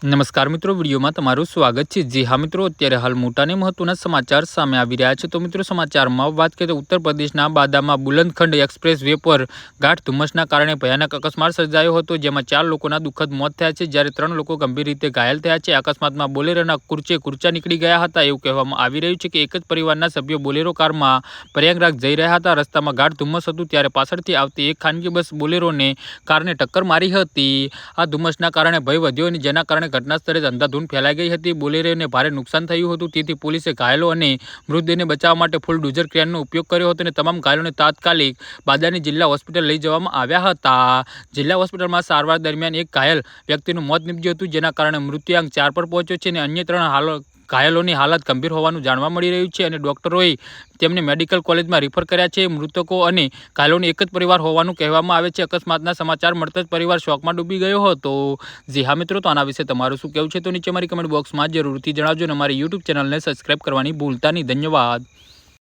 નમસ્કાર મિત્રો, વિડીયોમાં તમારું સ્વાગત છે। જી હા મિત્રો, અત્યારે હાલ મોટા અને મહત્વના સમાચાર સામે આવી રહ્યા છે। તો મિત્રો, સમાચારમાં વાત કરીએ તો ઉત્તર પ્રદેશના બાદામાં બુલંદખંડ એક્સપ્રેસ વે પર ગાઢ ધુમ્મસના કારણે ભયાનક અકસ્માત સર્જાયો હતો, જેમાં 4 લોકોના દુઃખદ મોત થયા છે, જ્યારે 3 લોકો ગંભીર રીતે ઘાયલ થયા છે। અકસ્માતમાં બોલેરોના કૂરચા નીકળી ગયા હતા। એવું કહેવામાં આવી રહ્યું છે કે એક જ પરિવારના સભ્યો બોલેરો કારમાં પ્રયાગરાજ જઈ રહ્યા હતા। રસ્તામાં ગાઢ ધુમ્મસ હતું ત્યારે પાછળથી આવતી એક ખાનગી બસ બોલેરોને કારને ટક્કર મારી હતી। આ ધુમ્મસના કારણે ભય વધ્યો અને જેના કારણે ઘટના સ્થળે અંધાધૂંધ ફેલાઈ ગઈ હતી। બોલેરોને ભારે નુકસાન થયું હતું, તેથી પોલીસે ઘાયલો અને મૃતદેહને બચાવવા માટે ફૂલ ડોઝર ક્રેનનો ઉપયોગ કર્યો હતો અને તમામ ઘાયલોને તાત્કાલિક બાદાની જિલ્લા હોસ્પિટલ લઈ જવામાં આવ્યા હતા। જિલ્લા હોસ્પિટલમાં સારવાર દરમિયાન એક ઘાયલ વ્યક્તિનું મોત નીપજ્યું હતું, જેના કારણે મૃત્યુઆંક 4 પર પહોંચ્યો છે અને અન્ય 3 ઘાયલોની હાલત ગંભીર હોવાનું જાણવા મળી રહ્યું છે અને ડોક્ટરોએ તેમને મેડિકલ કોલેજમાં રિફર કર્યા છે। મૃતકો અને ઘાયલોનો એક જ પરિવાર હોવાનું કહેવામાં આવે છે। અકસ્માતના સમાચાર મળતા જ પરિવાર શોકમાં ડૂબી ગયો હતો। જી હા મિત્રો, તો આના વિશે તમારું શું કહેવું છે તો નીચે મારી કમેન્ટ બોક્સમાં જરૂરથી જણાવજો અને અમારી યુટ્યુબ ચેનલને સબસ્ક્રાઈબ કરવાની ભૂલતા નહીં। ધન્યવાદ।